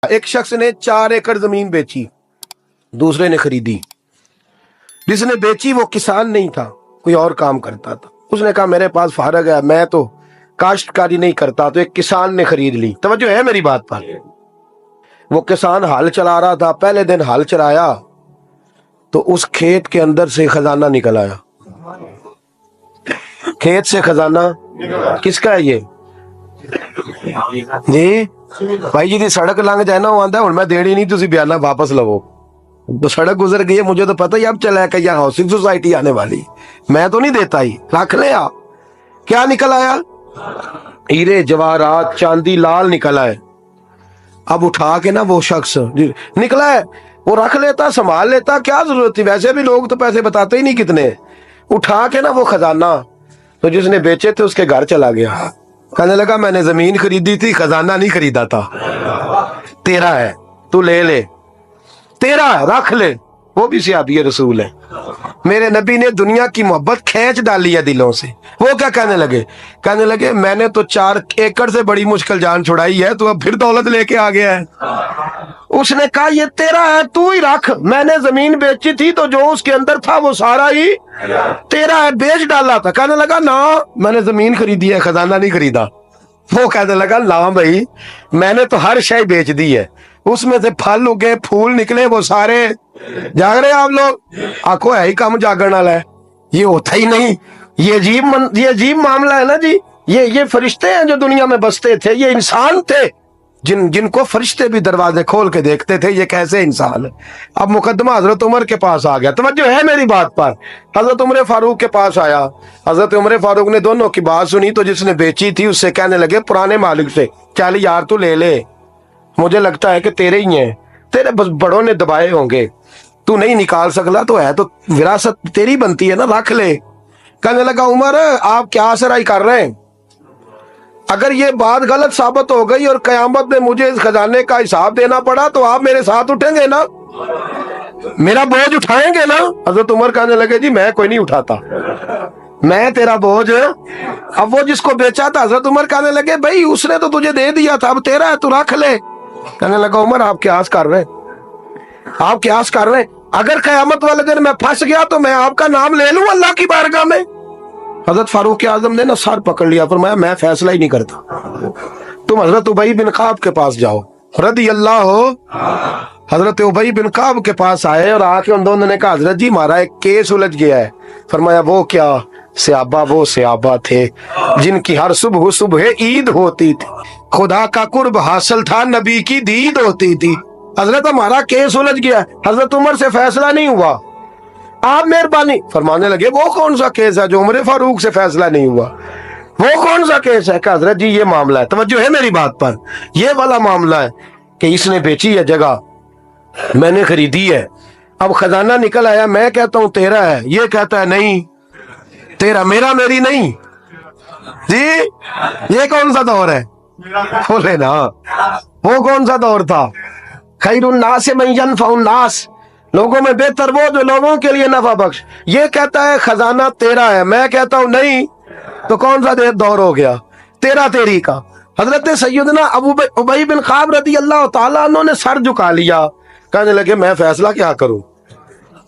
ایک شخص نے 4 ایکڑ زمین بیچی، دوسرے نے خریدی۔ جس نے بیچی وہ کسان نہیں تھا، کوئی اور کام کرتا تھا۔ اس نے کہا میرے پاس فارغ ہے، میں تو کاشتکاری نہیں کرتا، تو ایک کسان نے خرید لی۔ توجہ ہے میری بات پر؟ وہ کسان ہل چلا رہا تھا، پہلے دن ہل چلایا تو اس کھیت کے اندر سے خزانہ نکل آیا۔ کھیت سے خزانہ کس کا ہے یہ؟ جی بھائی جی دی سڑک لنگ جائے نا، وہ آندا ہے ہن میں دیڑی نہیں، تسی بیانہ واپس لو۔ تو سڑک گزر گئی ہے، مجھے تو پتہ ہی اب چلا ہے کہ یہاں ہاؤسنگ سوسائٹی آنے والی، میں تو نہیں دیتا ہی، رکھ لے آپ۔ کیا نکل آیا؟ ہیرے جواہرات چاندی لال نکل آئے۔ اب اٹھا کے نا وہ شخص نکلا ہے، وہ رکھ لیتا، سنبھال لیتا، کیا ضرورت تھی؟ ویسے بھی لوگ تو پیسے بتاتے ہی نہیں کتنے۔ اٹھا کے نا وہ خزانہ تو جس نے بیچے تھے اس کے گھر چلا گیا، کہنے لگا میں نے زمین خریدی تھی، خزانہ نہیں خریدا تھا، تیرا ہے، تو لے لے، تیرا ہے، رکھ لے۔ وہ بھی صحابی رسول ہے، میرے نبی نے دنیا کی محبت کھینچ ڈالی ہے دلوں سے۔ وہ کیا کہنے لگے؟ کہنے لگے میں نے تو 4 ایکڑ سے بڑی مشکل جان چھڑائی ہے، تو اب پھر دولت لے کے آ گیا ہے۔ اس نے کہا یہ تیرا ہے، تو ہی رکھ، میں نے زمین بیچی تھی تو جو اس کے اندر تھا وہ سارا ہی تیرا ہے، بیچ ڈالا تھا۔ کہنے لگا نا میں نے زمین خریدی ہے، خزانہ نہیں خریدا۔ وہ کہنے لگا نا بھائی میں نے تو ہر شے بیچ دی ہے، اس میں سے پھل اگے، پھول نکلے، وہ سارے۔ جاگ رہے آپ لوگ؟ آنکھوں ہے ہی کم جاگن والا ہے، یہ ہوتا ہی نہیں۔ یہ عجیب معاملہ ہے نا جی۔ یہ فرشتے ہیں جو دنیا میں بستے تھے، یہ انسان تھے جن کو فرشتے بھی دروازے کھول کے دیکھتے تھے، یہ کیسے انسان ہے۔ اب مقدمہ حضرت عمر کے پاس آ گیا، توجہ ہے میری بات پر؟ حضرت عمر فاروق کے پاس آیا، حضرت عمر فاروق نے دونوں کی بات سنی تو جس نے بیچی تھی اس سے کہنے لگے پرانے مالک سے، چل یار تو لے لے، مجھے لگتا ہے کہ تیرے ہی ہیں، تیرے بس بڑوں نے دبائے ہوں گے، تو نہیں نکال سکتا، تو ہے تو وراثت تیری بنتی ہے نا، رکھ لے۔ کہنے لگا عمر آپ کیا سرائی کر رہے ہیں؟ اگر یہ بات غلط ثابت ہو گئی اور قیامت میں مجھے اس خزانے کا حساب دینا پڑا تو آپ میرے ساتھ اٹھیں گے نا، میرا بوجھ اٹھائیں گے نا؟ حضرت عمر کہنے لگے جی میں کوئی نہیں اٹھاتا، میں تیرا بوجھ۔ اب وہ جس کو بیچا تھا حضرت عمر کہنے لگے بھائی اس نے تو تجھے دے دیا تھا، اب تیرا ہے، تو رکھ لے۔ کہنے لگا عمر آپ قیاس کر رہے ہیں، آپ قیاس کر رہے ہیں، اگر قیامت والے دن میں پھنس گیا تو میں آپ کا نام لے لوں اللہ کی بارگاہ میں؟ حضرت فاروق اعظم نے نا سر پکڑ لیا، فرمایا میں فیصلہ ہی نہیں کرتا، تم حضرت ابی بن کعب کے پاس جاؤ رضی اللہ ہو۔ حضرت ابی بن کعب کے پاس آئے اور آ کے ان دونوں نے کہا حضرت جی ہمارا ایک کیس الجھ گیا ہے۔ فرمایا وہ کیا؟ وہ صحابہ تھے جن کی ہر صبح صبح عید ہوتی تھی، خدا کا قرب حاصل تھا، نبی کی دید ہوتی تھی۔ حضرت ہمارا کیس الجھ گیا، حضرت عمر سے فیصلہ نہیں ہوا، آپ مہربانی فرمانے لگے وہ کون سا کیس ہے جو عمر فاروق سے فیصلہ نہیں ہوا؟ وہ کون سا کیس ہے؟ کہ حضرت جی یہ معاملہ ہے، توجہ ہے میری بات پر، یہ والا معاملہ ہے کہ اس نے بیچی ہے جگہ، میں نے خریدی ہے، اب خزانہ نکل آیا، میں کہتا ہوں تیرا ہے، یہ کہتا ہے نہیں تیرا، میرا میری نہیں۔ جی یہ کون سا دور ہے؟ بولے نا وہ کون سا دور تھا؟ خیر الناس من ینفع الناس، لوگوں میں بہتر وہ جو لوگوں کے لیے نفع بخش۔ یہ کہتا ہے خزانہ تیرا ہے، میں کہتا ہوں نہیں، تو کون سا دور ہو گیا؟ تیرا تیری کا۔ حضرت سیدنا ابی بن کعب رضی اللہ تعالیٰ عنہ نے سر جھکا لیا، کہنے لگے میں فیصلہ کیا کروں،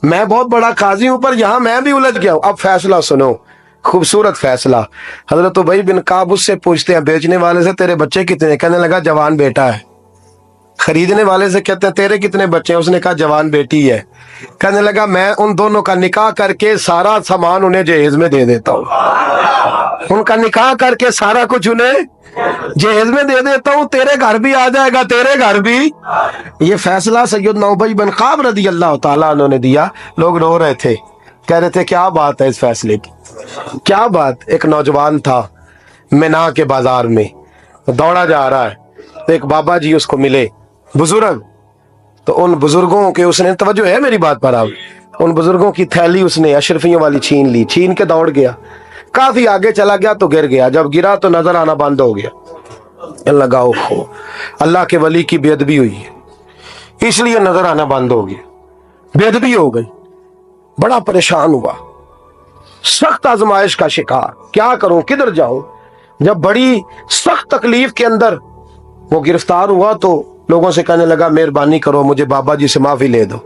میں بہت بڑا قاضی ہوں پر یہاں میں بھی الجھ گیا ہوں، اب فیصلہ سنو، خوبصورت فیصلہ۔ حضرت ابی بن کعب اس سے پوچھتے ہیں بیچنے والے سے تیرے بچے کتنے؟ کہنے لگا جوان بیٹا ہے۔ خریدنے والے سے کہتے ہیں تیرے کتنے بچے ہیں؟ اس نے کہا جوان بیٹی ہے۔ کہنے لگا میں ان دونوں کا نکاح کر کے سارا سامان انہیں جہیز میں دے دیتا ہوں، ان کا نکاح کر کے سارا کچھ انہیں جہیز میں دے دیتا ہوں، تیرے گھر بھی آ جائے گا، تیرے گھر بھی۔ یہ فیصلہ سیدنا ابی بن کعب رضی اللہ تعالیٰ عنہ نے دیا۔ لوگ رو رہے تھے، کہہ رہے تھے کیا بات ہے اس فیصلے کی، کیا بات۔ ایک نوجوان تھا مینا کے بازار میں، دوڑا جا رہا ہے، تو ایک بابا جی اس کو ملے، بزرگ، تو ان بزرگوں کے اس نے، توجہ ہے میری بات پر آپ، ان بزرگوں کی تھیلی اس نے اشرفیوں والی چھین لی، چھین کے دوڑ گیا، کافی آگے چلا گیا تو گر گیا، جب گرا تو نظر آنا بند ہو گیا، لگا اوہو اللہ کے ولی کی بے ادبی ہوئی ہے، اس لیے نظر آنا بند ہو گیا، بے ادبی ہو گئی، بڑا پریشان ہوا، سخت آزمائش کا شکار، کیا کروں کدھر جاؤں۔ جب بڑی سخت تکلیف کے اندر وہ گرفتار ہوا تو लोगों से कहने लगा मेहरबानी करो मुझे बाबा जी से माफी ले दो,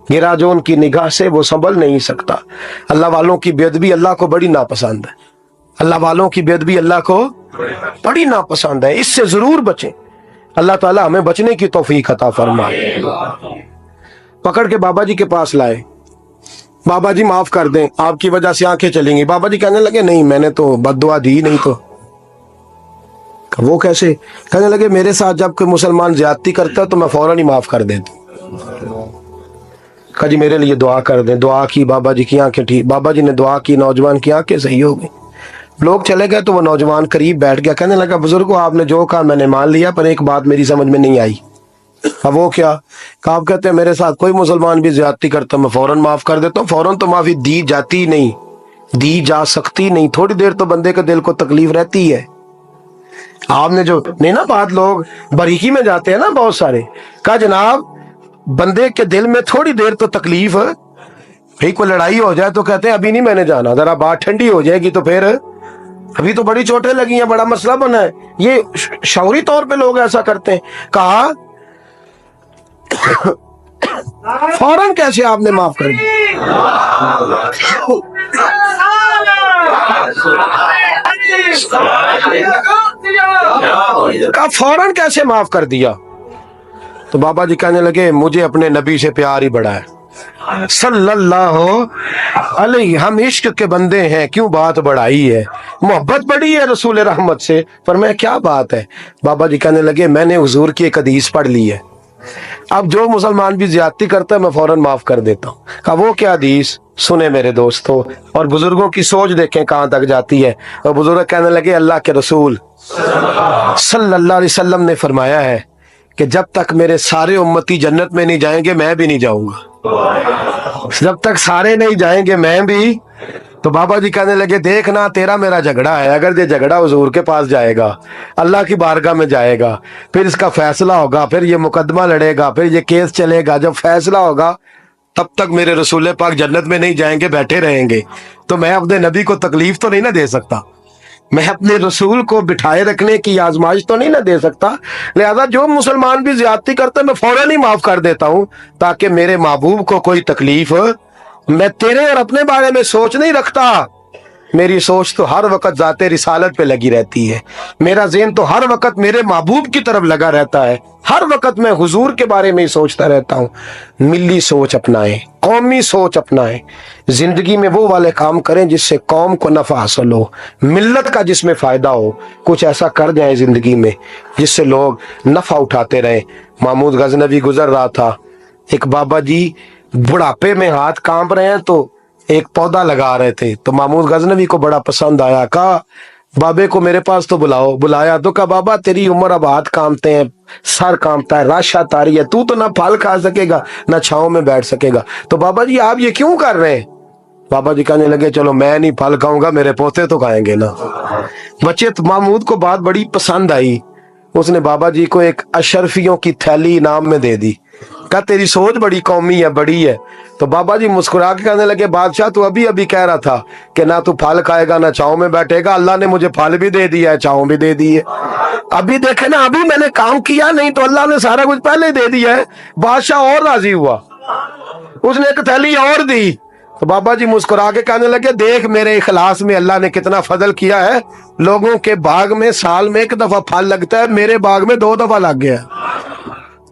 गिरा जो उनकी निगाह से वो संभल नहीं सकता। अल्लाह वालों की बेअदबी अल्लाह को बड़ी नापसंद है, अल्लाह वालों की बेअदबी अल्लाह को बड़ी नापसंद है, इससे जरूर बचें। अल्लाह ताला हमें बचने की तौफीक अता फरमाए। पकड़ के बाबा जी के पास लाए, बाबा जी माफ कर दें, आपकी वजह से आंखें चलेंगी। बाबा जी कहने लगे नहीं मैंने तो बद्दुआ दी नहीं। तो वो कैसे? कहने लगे मेरे साथ जब कोई मुसलमान ज्यादती करता है तो मैं फौरन ही माफ कर देता हूं। कहा जी मेरे लिए दुआ कर दें। दुआ की, बाबा जी की आंखें ठीक, बाबा जी ने दुआ की, नौजवान की आंखें सही हो गई। लोग चले गए तो वो नौजवान करीब बैठ गया, कहने लगा बुजुर्गो आपने जो कहा मैंने मान लिया, पर एक बात मेरी समझ में नहीं आई। अब वो क्या? कहा आप कहते हैं मेरे साथ कोई मुसलमान भी ज्यादती करता मैं फौरन माफ कर देता हूँ। फौरन तो माफी दी जाती नहीं, दी जा सकती नहीं, थोड़ी देर तो बंदे के दिल को तकलीफ रहती है। आपने जो नहीं ना बात, लोग बारीकी में जाते हैं ना बहुत सारे। कहा जनाब बंदे के दिल में थोड़ी देर तो तकलीफ है, भाई कोई लड़ाई हो जाए तो कहते हैं अभी नहीं मैंने जाना, जरा बात ठंडी हो जाएगी तो फिर, अभी तो बड़ी चोटें लगी हैं, बड़ा मसला बना है। ये शौरी तौर पे लोग ऐसा करते हैं। कहा फौरन कैसे आपने माफ कर दिया? कहा फौरन कैसे माफ कर दिया? तो बाबा जी कहने लगे मुझे अपने नबी से प्यार ही बड़ा है सल्लल्लाहु अलैहि, हम इश्क के बंदे हैं, क्यों बात बढ़ाई है, मोहब्बत बड़ी है रसूल रहमत से। पर मैं क्या बात है? बाबा जी कहने लगे मैंने हुजूर की एक हदीस पढ़ ली है, अब जो मुसलमान भी ज्यादती करता है मैं फौरन माफ कर देता हूँ। कहा वो क्या हदीस? सुने मेरे दोस्तों, और बुजुर्गों की सोच देखें कहाँ तक जाती है। और बुजुर्ग कहने लगे अल्लाह के रसूल सल्लल्लाहु अलैहि वसल्लम ने फरमाया है कि जब तक मेरे सारे उम्मती जन्नत में नहीं जाएंगे मैं भी नहीं जाऊंगा, जब तक सारे नहीं जाएंगे मैं भी। तो बाबा जी कहने लगे देखना तेरा मेरा झगड़ा है, अगर ये झगड़ा हुजूर के पास जाएगा, अल्लाह की बारगाह में जाएगा, फिर इसका फैसला होगा, फिर ये मुकदमा लड़ेगा, फिर ये केस चलेगा, जब फैसला होगा तब तक मेरे रसूल पाक जन्नत में नहीं जाएंगे, बैठे रहेंगे। तो मैं अपने नबी को तकलीफ तो नहीं ना दे सकता, मैं अपने रसूल को बिठाए रखने की आजमाइश तो नहीं ना दे सकता। लिहाजा जो मुसलमान भी ज्यादती करता है मैं फौरन ही माफ कर देता हूं, ताकि मेरे महबूब को कोई तकलीफ, मैं तेरे और अपने बारे में सोच नहीं रखता, मेरी सोच तो हर वक्त जाते रिसालत पे लगी रहती है, मेरा ज़हन तो हर वक्त मेरे महबूब की तरफ लगा रहता है, हर वक्त मैं हुजूर के बारे में ही सोचता रहता हूँ। मिली सोच अपनाएं, कौमी सोच अपनाएं, जिंदगी में वो वाले काम करें जिससे कौम को नफा हासिल हो, मिल्लत का जिसमें फायदा हो, कुछ ऐसा कर जाए जिंदगी में जिससे लोग नफा उठाते रहे। महमूद गजनवी गुजर रहा था, एक बाबा जी बुढ़ापे में हाथ कांप रहे हैं तो एक पौधा लगा रहे थे, तो महमूद गजनवी को बड़ा पसंद आया। कहा बाबे को मेरे पास तो बुलाओ। बुलाया तो कहा बाबा तेरी उम्र अब हाथ कांपते हैं, सर कांपता है, राशा तारी है, तू तो ना फल खा सकेगा ना छांव में बैठ सकेगा, तो बाबा जी आप ये क्यों कर रहे हैं? बाबा जी कहने लगे चलो मैं नहीं फल खाऊंगा, मेरे पोते तो खाएंगे ना। बच्चे तो महमूद को बात बड़ी पसंद आई, उसने बाबा जी को एक अशरफियों की थैली इनाम में दे दी। कहा तेरी सोच बड़ी कौमी है, बड़ी है। तो बाबा जी मुस्कुरा के कहने लगे बादशाह तू अभी अभी कह रहा था कि ना तू फल खाएगा ना छांव में बैठेगा, अल्लाह ने मुझे फल भी दे दिया है, छांव भी दे दी है। अभी देखे ना, अभी मैंने काम किया नहीं तो अल्लाह ने सारा कुछ पहले दे दिया है। बादशाह और राजी हुआ, उसने एक थैली और दी। तो बाबा जी मुस्कुरा के कहने लगे देख मेरे इखलास में अल्लाह ने कितना फजल किया है, लोगों के बाग में साल में एक दफा फल लगता है, मेरे बाग में 2 दफा लग गया।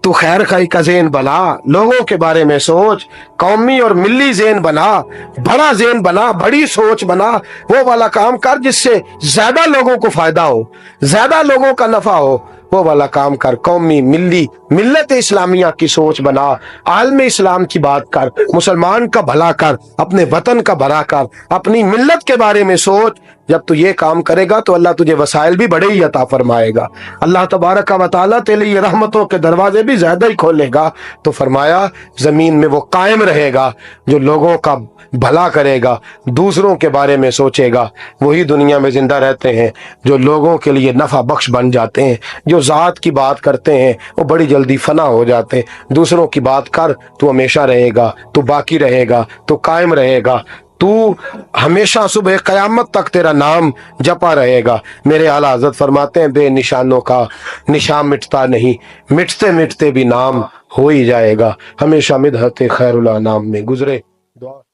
तू खैर खाई का ज़हन बना, लोगों के बारे में सोच, कौमी और मिली ज़हन बना, बड़ा ज़हन बना, बड़ी सोच बना, वो वाला काम कर जिससे ज्यादा लोगों को फायदा हो, ज्यादा लोगों का नफा हो, वो वाला काम कर। कौमी मिली मिल्लत इस्लामिया की सोच बना, आलम इस्लाम की बात कर, मुसलमान का भला कर, अपने वतन का भला कर, अपनी मिल्लत के बारे में सोच। जब तू ये काम करेगा तो अल्लाह तुझे वसाइल भी बड़े ही अता फरमाएगा, अल्लाह तबारक व तआला तेरे लिए रहमतों के दरवाजे भी ज्यादा ही खोलेगा। तो फरमाया जमीन में वो कायम रहेगा जो लोगों का भला करेगा, दूसरों के बारे में सोचेगा, वही दुनिया में जिंदा रहते हैं जो लोगों के लिए नफा बख्श बन जाते हैं। जो जात की बात करते हैं वो बड़ी जल्दी फना हो जाते हैं। दूसरों की बात कर, तू हमेशा रहेगा, तू बाकी रहेगा, तू कायम रहेगा। تو ہمیشہ صبح قیامت تک تیرا نام جپا رہے گا۔ میرے اعلیٰ حضرت فرماتے ہیں بے نشانوں کا نشان مٹتا نہیں، مٹتے مٹتے بھی نام ہو ہی جائے گا۔ ہمیشہ مدحت خیر الانام میں گزرے۔ دعا